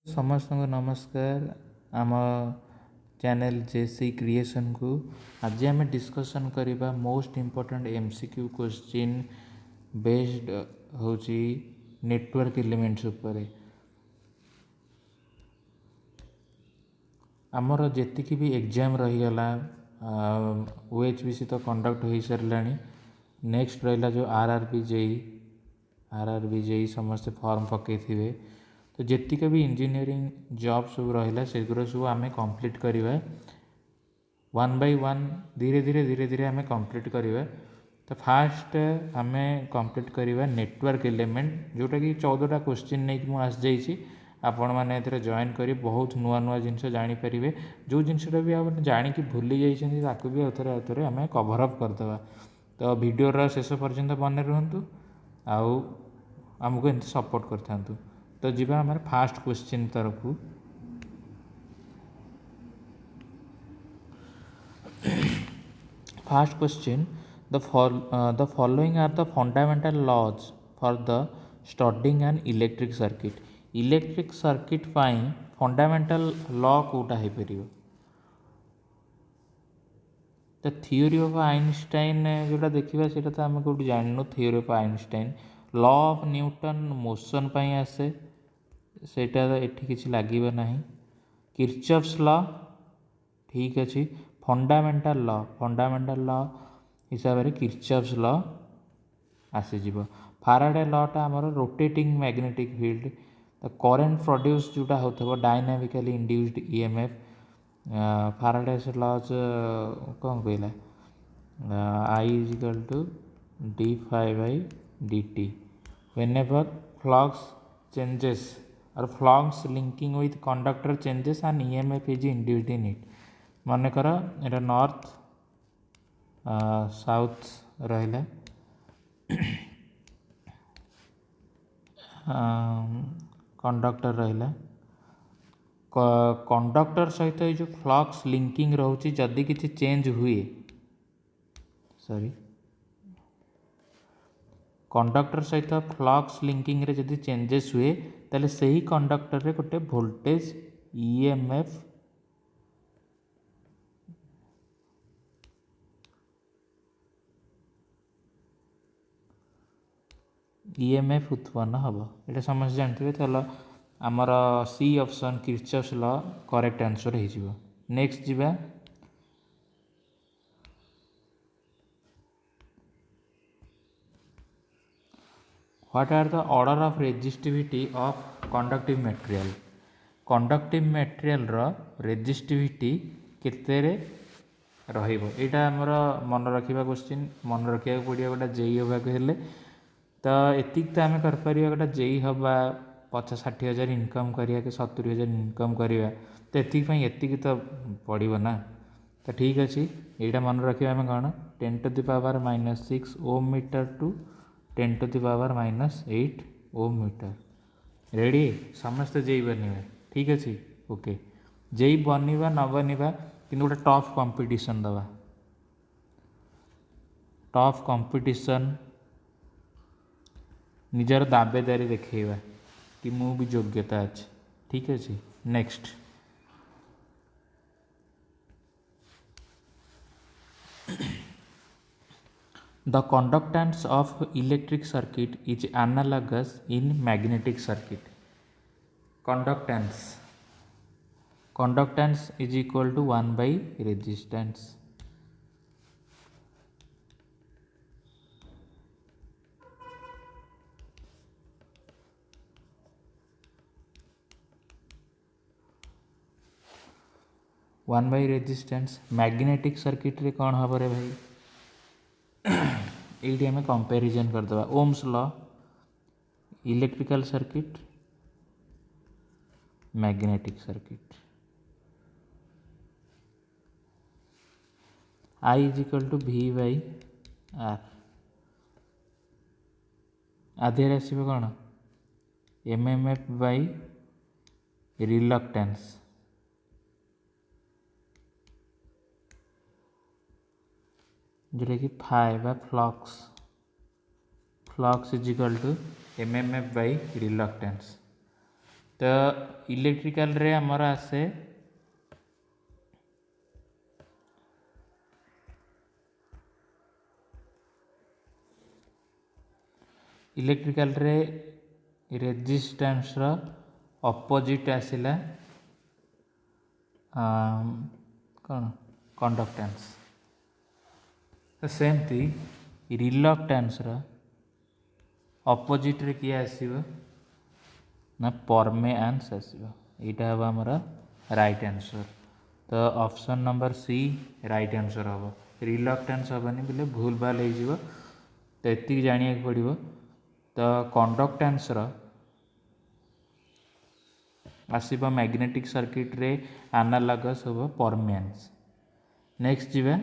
समस्त को नमस्कार आम चैनल जेसी क्रिएशन को आज आम डिस्कसन करवा most important MCQ question based होची नेटवर्क एलिमेंट्स उपर आमर जी भी एग्जाम रहीगला ओएचबीसी तो कंडक्ट हो सारा नेक्स्ट रहा जो आरआरबी जेई समस्ते फॉर्म पकई थे तो जीतिक भी इंजीनियरिंग जॉब सब रहा सेगुरा सब आम कंप्लीट करवा वन बाय वन धीरे धीरे आम कंप्लीट करवा तो फास्ट आम कंप्लीट करवा नेटवर्क एलिमेंट जोटा कि 14टा क्वेश्चन नहीं मुझे आस जाइए आपण मैंने जॉइन कर बहुत नुआ नुआ जिनस जानीपारे जो जिनसा भी आप जाणी भूली जाइए भी आउे आम कभरअप करदे तो भिडर शेष पर्यंत बने रुहतु आमको एमती सपोर्ट कर तो जीवा आम फास्ट क्वेश्चन तरफ fast question the following are the fundamental laws for the studying an electric circuit ପାଇଁ fundamental law कोटा है परियो तो थियोरी ऑफ आइंस्टाइन जोटा देखा से तो आम कौट जानू theory of Einstein law of Newton motion पाई आसे सेटा एठी किछि लागिबो नाही किर्चॉफ्स लॉ ठीक अच्छे फंडामेंटल लॉ हिसाब से किर्चॉफ्स लॉ आसीज फाराडे लॉटा आमर रोटेटिंग मैग्नेटिक फील्ड तो करेन्ट प्रोड्यूस जोटा होता dynamically induced EMF Faraday's laws कौन कहला e is equal to D phi by D T whenever flux changes और flux linking with conductor changes and EMF is induced in it मन कर एटा north south रहा conductor रहा conductor सहित ये जो फ्लक्स लिंकिंग रोचे जदि किसी चेंज हुए सॉरी कंडक्टर सहित फ्लक्स लिंकिंग रे जदि चेंजेस हुए ताले सही कंडक्टर रे गोटे वोल्टेज ईएमएफ उत्पन्न हम ये समस्त जानते चलो आमर C option Kirchhoff's law correct answer हो नेक्स्ट जीवा what are the order of resistivity of conductive material resistivity केते रहा आमर मन रखा क्वेश्चन मन रखा पड़े गोटा जेई हाँ तो एतिक तो आम कर गोटा जेई हवा 50-60 हज़ार इनकम करिया कि 70,000 इनकम करिया तो एतिक तो पड़ो ना तो ठीक अच्छे यहाँ मन रखा आम कौन 10⁻⁻6 ohm metre to 10⁻⁻8 ohm metre रेडी समस्त जेई बनवा ठीक अच्छे ओके जेई बनवा न बनवा कि गोटे टफ कंपटीशन दवा टफ कंपटीशन निजर दावेदारी देखा कि मु भी योग्यता अच्छे ठीक अच्छे next the conductance of electric circuit is analogous in magnetic circuit conductance is equal to 1 by resistance one by resistance magnetic circuit रे कौन हम रे भाई ये आम कंपेरिजन करदे Ohm's law electrical circuit magnetic circuit I is equal to V by R आधे आसो कौन एमएमएफ बाई रिलक्टेंस जोटा कि phi flux is equal to MMF by reluctance तो इलेक्ट्रिकल रे आमर आसे इलेक्ट्रिकल रे रेजिस्टेंस रो अपोजिट आसिला कौन कंडक्टेंस। तो सेमती रिलक्टेंस रो अपोजिट रे किए आसीबो ना परमेआंस आसीबो। एटा हम हमरा राइट आंसर। तो option number C right answer हम। रिलक्टेंस हेनी बोले भूल भाल हो। तो ये जाना पड़ो। तो कंडक्टेंस आसीबो मैग्नेटिक सर्किट रे एनालॉगस हो परमेआंस। नेक्स्ट जीवा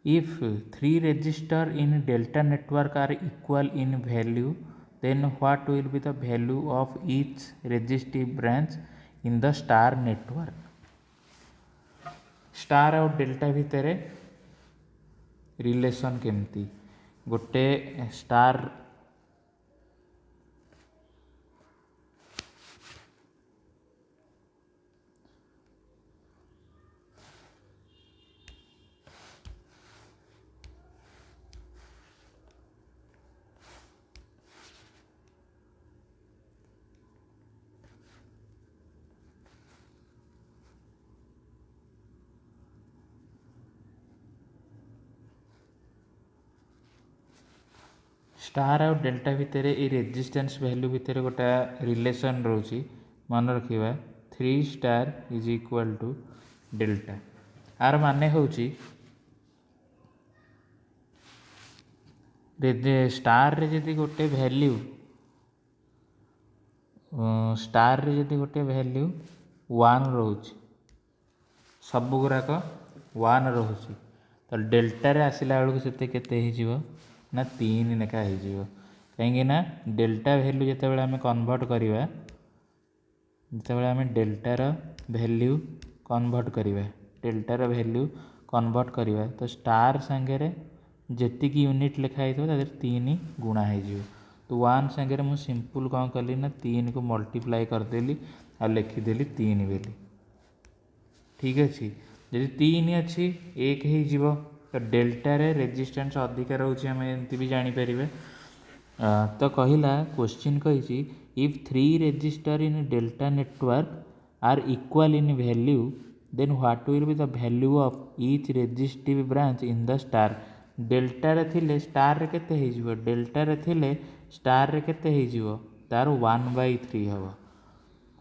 if three resistor in delta network are equal in value, then what will be the value of each resistive branch in the star network? Star और डेल्टा भितर relation केमती गोटे star star और delta भितर ये resistance value भितर गोटा relation रोची मन रखा 3 star is equal to delta. R माने होची स्टार रे जदि गोटे वैल्यू स्टार रे जदि गोटे वैल्यू 1 रोची सब गुराक 1 रोची तो डेल्टा रे आसिला बेलू से केते ना 3 लेखा हो कहीं डेल्टा वैल्यू जिते आम कन्वर्ट करवा जिते आम डेल्टार वैल्यू कन्वर्ट करवा डेल्टार वैल्यू कन्वर्ट करवा तो स्टार सांगे जेति यूनिट लिखाई थो 3 गुणा हो। तो 1 सांगे मुझे सिंपल कौन कली ना 3 को मल्टीप्लाई करदेली आ लिखिदेली 3 बोली। ठीक अच्छे जब 3 अच्छी 1 हो तो डेल्टा रे रेजिस्टेंस अधिक रोचे आम एमती भी जापर। तो कहला क्वेश्चन कही if 3 resistor in delta network are equal in value then what will be the value of each resistive branch in the star. Delta रे थिले स्टार रे केते हो डेल्टा रे थिले स्टार रे केते हो तार 1/3 हम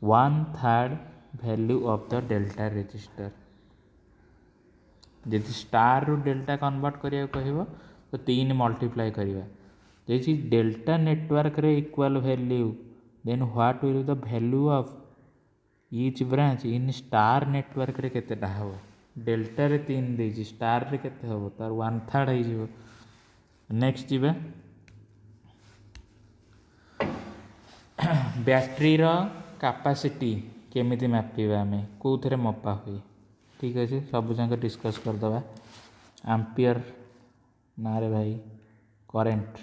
1/3 value of the delta resistor. जब स्टार रु डेल्टा कन्वर्ट करिया कहिबो तो 3 मल्टीप्लाई करिवा जैसे डेल्टा नेटवर्क रे equal value then what will the value of each branch in star network रे केतेटा हो डेल्टा रे 3 देजी स्टार रे केते हो तार 1/3 हो जिवो। नेक्स्ट जीवा बैटरी रो कैपेसिटी केमिति मापिबा आमे कोथरे मपा हुई। ठीक अच्छे सब जाक डिस्कस करदे एम्पियर ना रे भाई current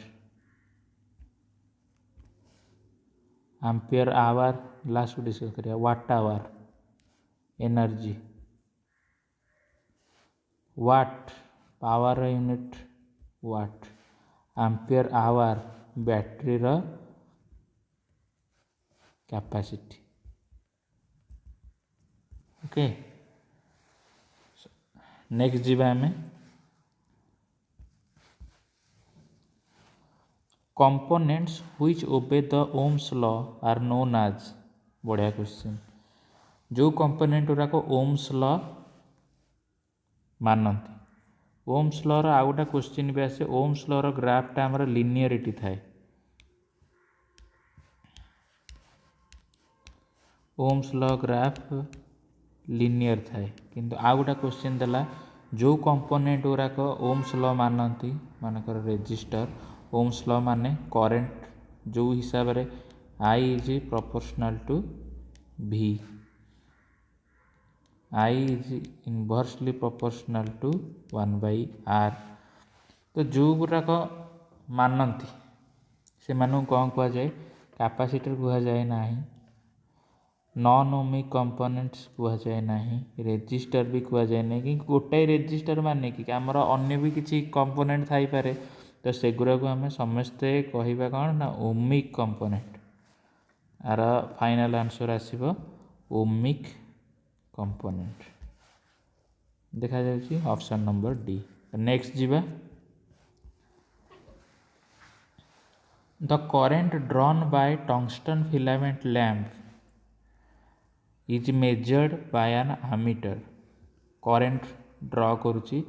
ampere hour last discuss करिया watt hour energy watt power unit watt ampere hour battery रो कैपेसिटी। ओके नेक्स्ट जीवा आम components which obey the Ohm's law are known as. बढ़िया क्वेश्चन जो कंपोनेंट गुराक ओम्स लॉ मानती Ohm's law रो आउ गोटा क्वेश्चन भी आसे ओम्स लॉ रो ग्राफटा आमर लिनियरिटी थाए ओम्स लॉ ग्राफ लिनियर थाए किंतु आउ गोटा क्वेश्चन देला जो कंपोनेंट गुराक ओम्स लॉ मानती मानकर रेजिस्टर ओम्स लॉ माने करेंट जो हिसाब रे I is proportional to V I is inversely proportional to 1/r तो जो गुराक मानती से कौन कहुए कैपेसिटर कहुए ना, नॉन ओमिक कंपोनेंट्स कहुए ना, रेजिस्टर भी कहुए ना कि गोटाए रेजिस्टर माने कि आमर अन्य भी किसी कंपोनेंट थाई पारे, तो सेगुरा को आम समस्ते कहवा कौन ना ओमिक कंपोनेंट। आर फाइनल आंसर आसीबो ओमिक कंपोनेंट देखा जाउची ऑप्शन नंबर डी। नेक्स्ट जीवा, the current drawn by tungsten filament lamp is measured by an ammeter. Current draw करुची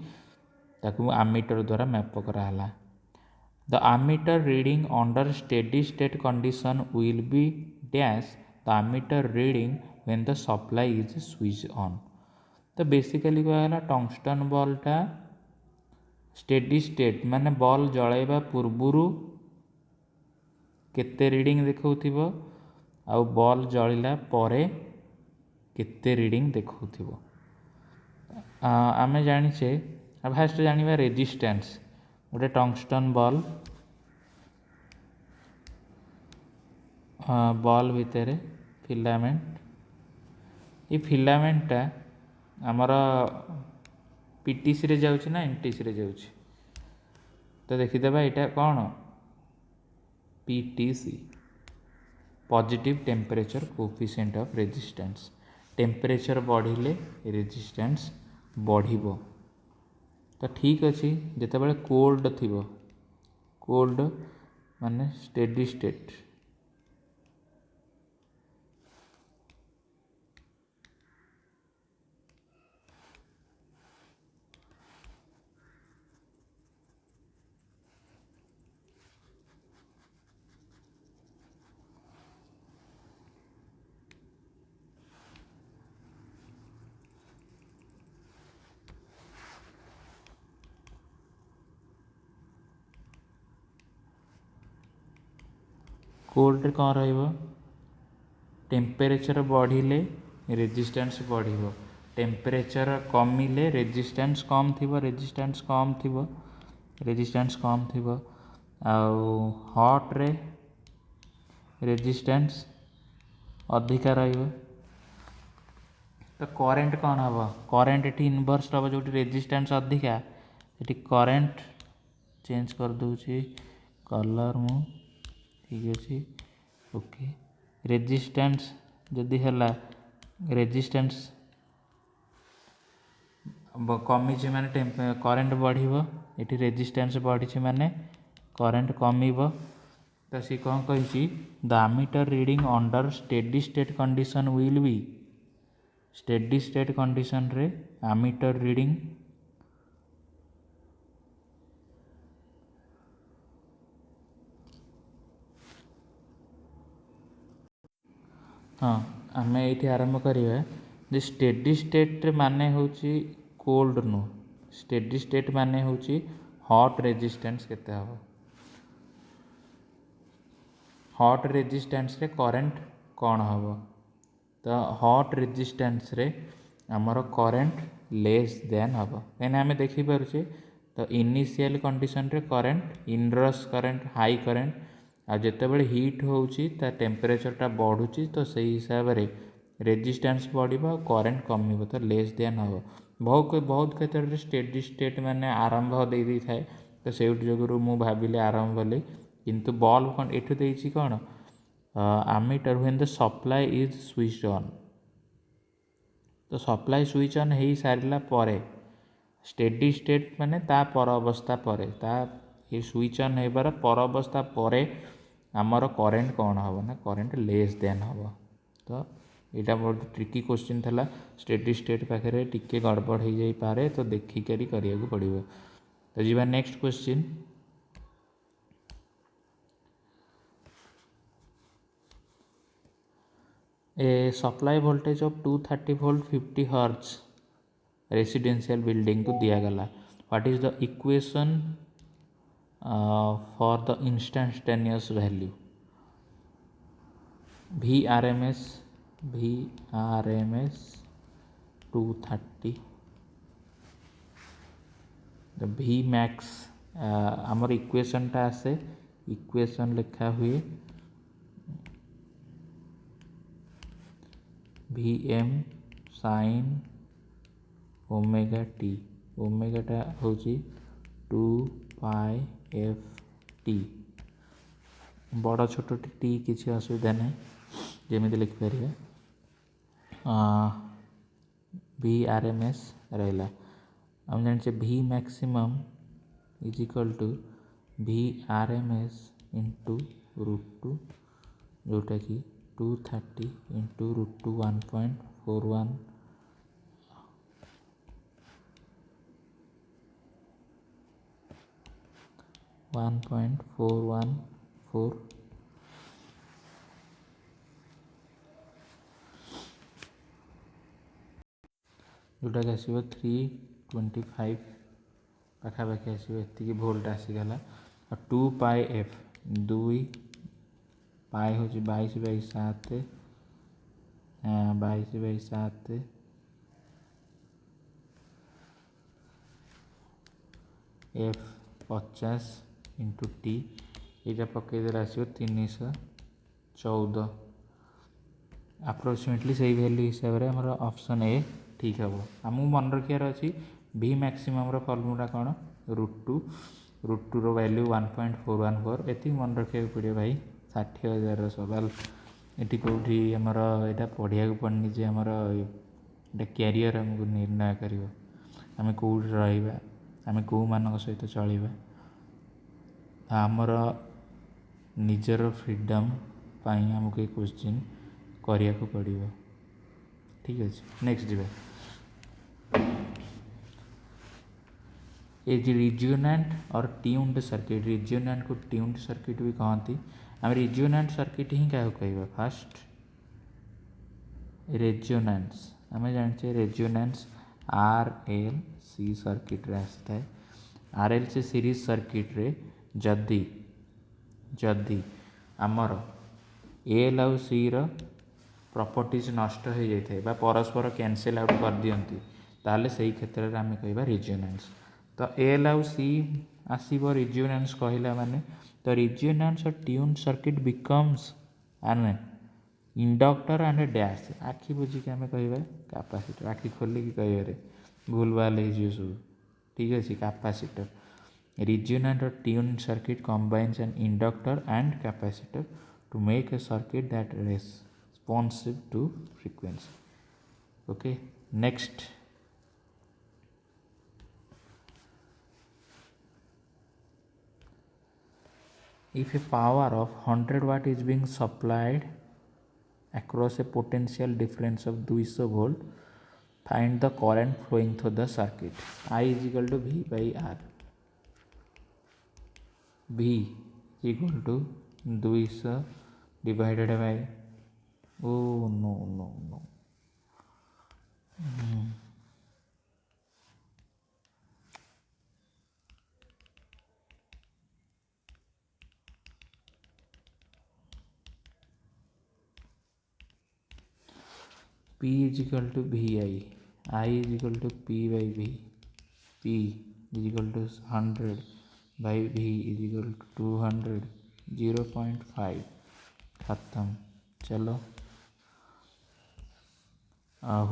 ताकू आमीटर द्वारा मैप कराला। The ammeter reading under steady state condition will be dash the ammeter reading when the supply is switch on. तो basically कहला tungsten बॉलटा steady state माने बॉल जलाइबा पूर्वरु केते रीडिंग देखौथिबो आउ बॉल जलिला परे केते रीडिंग देखौथिबो। आमे जानिछे फास्ट जानिबा रेजिस्टेंस। गोटे टंगस्टन बॉल बॉल भितर फिलामेंट, ये फिलामेंटा आमर पीटीसी रे जाउची ना एनटीसी रे जाउची, तो देखिदेबा यहाँ कौन PTC positive temperature coefficient of resistance. Temperature बढ़िले रेजिस्टेंस बढ़िबो। तो ठीक अच्छे जितेबाला कोल्ड थी, कोल्ड माने स्टेडी स्टेट, कोल्ड कौन रहिबो टेम्परेचर बढ़िले रेजिस्टेंस बढ़िबो, टेम्परेचर कमिले रेजिस्टेंस कम थिबो, रेजिस्टेंस कम थिबो, रेजिस्टेंस कम थिबो। आउ हॉट रे रेजिस्टेंस अधिका रहिबो। तो करेंट कौन हम करेंट ये इनवर्स हम जो रेजिस्टेंस अधिका ये करेंट चेंज कर दूची कलर मु ठीक अच्छे ओके। रेजिस्टेंस जदि है रेजिस्टेंस कमी माने करेंट बढ़िबो, ये रेजिस्टेंस बढ़ी माने करेंट कमिबो। तो सी कौन कही the ammeter reading under steady state condition will B, steady state condition रे आमीटर रीडिंग हाँ आम ये आरंभ करिए जे स्टेडी स्टेट माने होची कोल्ड नु, स्टेडी स्टेट माने होची हॉट रेजिस्टेंस केते हबो। हॉट रेजिस्टेंस रे करेंट कौन हम, तो हॉट रेजिस्टेंस रे आमर करेंट लेस देन हम कहीं आम देखिपे। तो इनिशियल कंडीशन रे करेंट इनरस करेंट हाई करेंट आ जितेबाला हिट होची ता टेम्परेचरटा बढ़ुची तो सही हिसाब रे रेजिस्टेंस बढ़िबो करेंट कमिबो तो लेस देन हम। बहुत क्षेत्र में स्टेडी स्टेट माने आरंभ दे दी थाए तो से जोगुरु मु भाविले आरंभ बोली, किंतु बल्ब कौन एठु देइछि कौन ammeter when the supply is switch on. तो सप्लाई स्विच ऑन हो सारा परे स्टेडी स्टेट माने ता पर अवस्था परे ता ये स्विच ऑन होबार पर अवस्था परे आमर करेंट कौन हम ना करेंट लेस देन हम। तो यहाँ बहुत ट्रिकी क्वेश्चन था, स्टेडी स्टेट पाखे टिके गड़बड़ हो जाई पारे तो देखिक करिया पड़ो। तो जी next question, a supply voltage of 230 volt 50 hertz residential building को दिया गला, what is the equation for the instantaneous value VRMS 230 the Vmax आमर इक्वेशनटा आसे इक्वेशन लिखा हुए V m sine omega t ओमेगाटा हूँ 2π/f टी बड़ छोट टी किसी असुविधा ना जमी लिखिपर वी आर एम एस रहा आम जाने V maximum is equal to V R M S into √2 जोटा कि 230 इंटू √2 1.41 1.414 जोटा कि आसो 325 पाखापाखि आसो ये भोल्ट आसीगला और 2π/f 2π हूँ 22/7 22/7 f 50 इंटू टी यहाँ पकईदे आसो 314 अप्रोक्सीमेटली से वैल्यू हिसाब से आम ऑप्शन ए ठीक हम आमको मन रखार अच्छी वी मैक्सिमम फर्मूला कौन √2 रो वैल्यू 1.414 ये मन रखा पड़े भाई 60,000 सवाल ये कौटी आमर यहाँ पढ़िया पड़नी जे आमर कैरियर आमको निर्णय कर आम कौटी रहा आम कौ मान सहित चलवा आमर निजर फ्रीडम आमको ये क्वेश्चन करने को पड़ो ठीक अच्छे नेक्स्ट जी ये रिजोनेंट और ट्यून्ड सर्किट रिजोनेंट को ट्यून्ड सर्किट भी कहती आम रिजोनेंट सर्किट ही क्या कह फास्ट रेजोनेंस आम जाने रेजोनेंस RLC सर्किट रे आसता है RLC सीरीज सर्किट रे जदि जदि आमर एल आउ सी प्रॉपर्टीज नष्ट हो जाए परस्पर कैंसिल आउट कर दियंती ताले सही क्षेत्र में आम कह रिजोनेंस तो एल आउ सी आसो रिजोनेंस कहला माने तो रिजोनेंस और ट्यून सर्किट बिकम्स आने इंडक्टर एंड डैश आखि बुझिक आम कह कैपेसिटर आखि खोलिक कह भूल भाल सब ठीक अच्छे कैपेसिटर रिजोनेंट और tune circuit combines an inductor and capacitor to make a circuit that responsive to frequency. Okay, next. If a power of 100 watt is being supplied across a potential difference of 200 volt, find the current flowing through the circuit. I is equal to V by R. V is equal to 200 divided by no. P is equal to VI. I is equal to P by V. P is equal to 100 by V is equal to 200. 0.5 खत्म चलो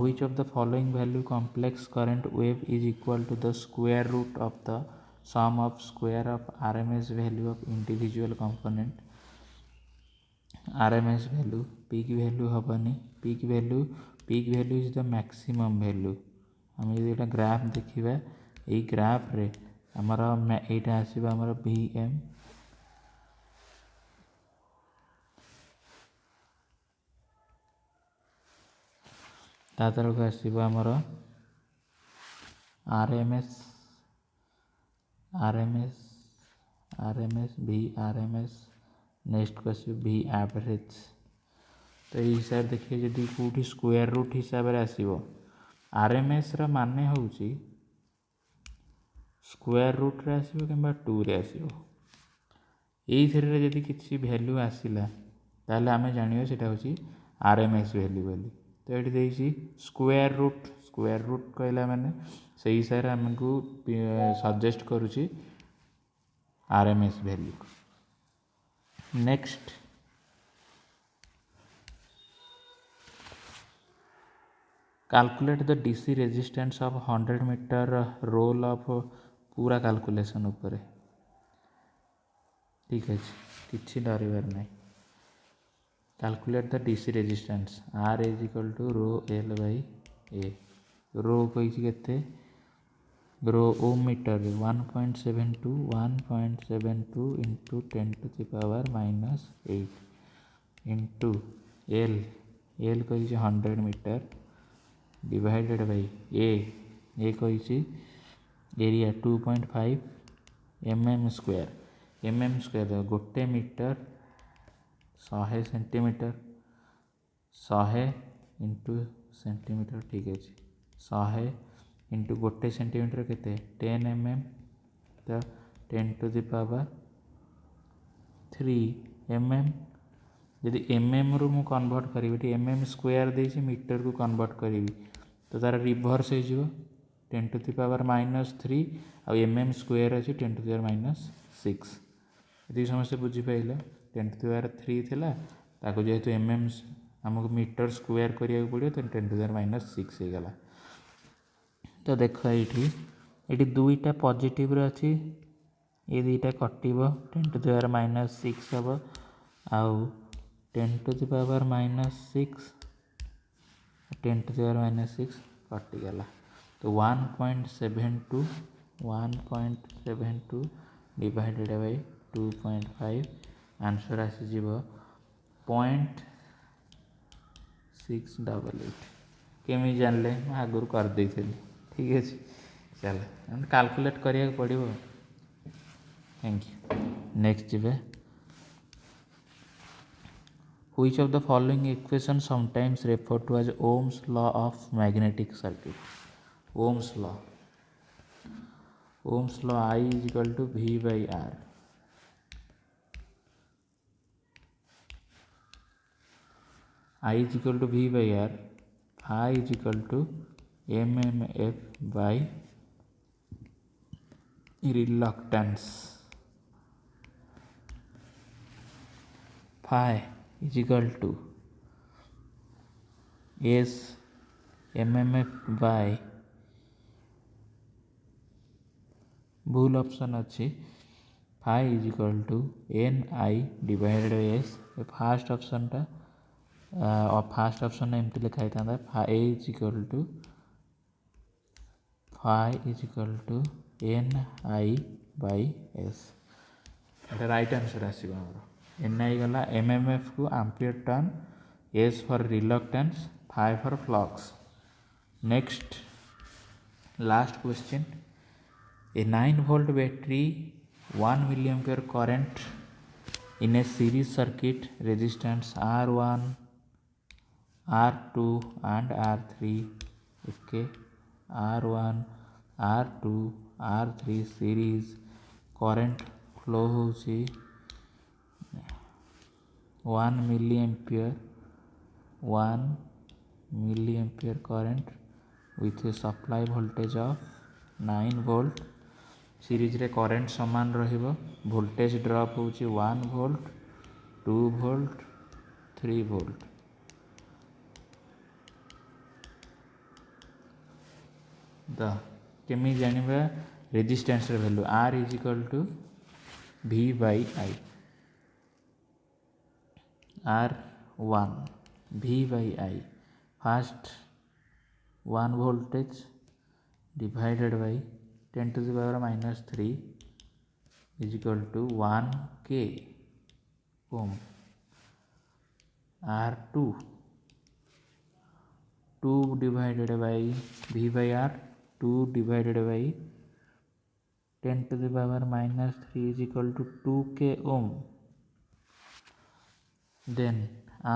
which of the following value complex current wave is equal to the square root of the sum of square of RMS value of individual component RMS value peak value हेनी peak value is the maximum value आम जो graph देखा यही graph रे आमर यहाँ आसो आमर VM ता तरफ आसो आमर RMS V RMS नेक्स्ट को आसो V एवरेज तो ये हिसाब देखिए जदि कौटी स्क्वायर रूट हिसाब से आसो RMS माने हूँ स्क्वायर रूट रे आसो कि 2 रे आसो यही किसी वैल्यू आसला ताले आम जानियो सेटा हूँ RMS वैल्यू बोली तो ये स्क्वायर रूट कहला माने से हिसाब से आमको suggest करुच्ची RMS value. Next, calculate the DC resistance of 100 meter roll of पूरा calculation ऊपर ठीक है किसी डरबार नहीं. Calculate the DC resistance R is equal to rho L by A. Rho कही केते rho ohm meter 1.72 into 10 to the power minus 8 into L कही 100 meter divided by A कही area 2.5 mm square गोटे मीटर 100 सेंटीमीटर 100 इंटू सेंटीमीटर ठीक है 100 into गोटे centimetre केते 10 mm तो 10 to the power 3 mm यदि mm रु मु कन्वर्ट करी mm स्क्वायर देछि मीटर को कन्वर्ट करी तो तार रिवर्स हो जिवो 10 to the power -3 आ mm स्क्वायर अछि 10 to the power -6 यदि समस्या बुझी पाइल 10 to the power 3 थिला ताको जेहेतु mm हमको मीटर स्क्वायर करिया पड़ियो तो 10 to the power -6 हो गला. तो देखो ये दुईटा पॉजिटिव रे अछि ये दुईटा कटिबो 10 to the power -6 हबो आउ 10 to the power -6 10 to the power -6 कटि गला. तो 1.72 डिवाइडेड बाय 2.5 आंसर आसी जीवो 0.688 केमी जानले आगुर कर दे ठीक है चल कैलकुलेट करिया पड़ो. Thank you. नेक्स्ट जी Which of the following equation sometimes referred to as Ohm's law of magnetic circuit? Ohm's law I is equal to V by R. I is equal to V by R. I is equal to mmf by reluctance. Phi is equal to S mmf by भूल option अच्छी phi is equal to ni divided by s. Fast option टा fast option एमती लिखाई था phi is equal to ni by s. Right answer आसीबा हमर ni गला mmf को ampere turn s for reluctance phi for flux. Next last question A 9-volt battery 1 milliampere current in a series circuit resistance R1 R2 and R3 okay R1 R2 R3 series current flow होची 1 milliampere current with a supply voltage of 9 volt. Series रे current समान रहिबो voltage drop होची 1 volt 2 volt 3 volt. द केमी जानिबा resistance रे value R is equal to V by I. R1 V by I first 1 voltage divided by 10 to the power -3 is equal to 1k ohm. R2 2 divided by V by R 2 divided by 10 to the power -3 is equal to 2k ohm. Then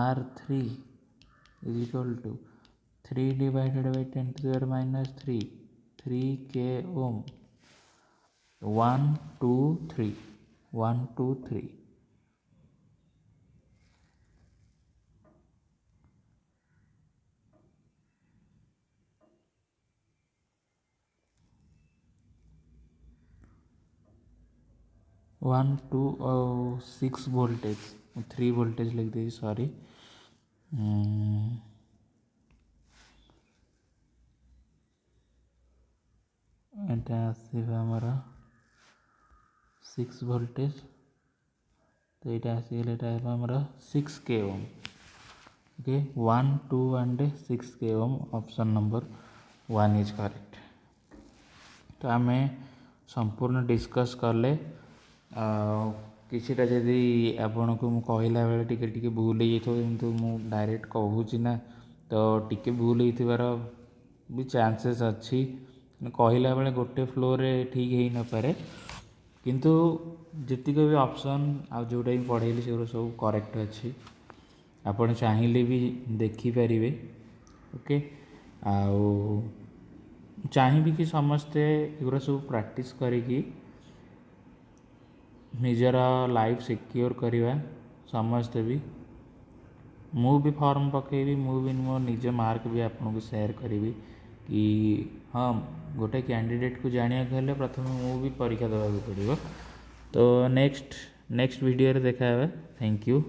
R3 is equal to 3 divided by 10 to the power -3 3k ohm. 1 2 3 1 2 3. One two 6 voltage 3 voltage लिख दी sorry. एटा आसवा आमर 6 voltage तो यहाँ आसीगला आमर 6 k ohm. Okay 1 2 and 6 k ohm option number 1 is correct. तो आम संपूर्ण discuss कले किसीटा जदि आपन को मु कहला बेले टिके भूल हो किंतु मु डायरेक्ट कहूँ ना तो टिके भूल होइथिबार भी चांसेस अच्छी कहला बेले गोटे फ्लोर रे ठीक हो न पारे किंतु जितक भी ऑप्शन आ जोटा भी पढ़ेली से सब करेक्ट अच्छी आपन चाहिए भी देखिपारे। ओके आउ चाहिए कि समस्ते एगुरा सब प्रैक्टिस करिकी निजर लाइफ सिक्योर करवा समस्ते भी मु भी फॉर्म पकेबी मु भी मो निज मार्क भी आपको शेयर करी कि हाँ गोटे कैंडिडेट को जाना हेल्ले प्रथम मु भी परीक्षा देवा पड़ो। तो नेक्स्ट वीडियो रे देखा। Thank you.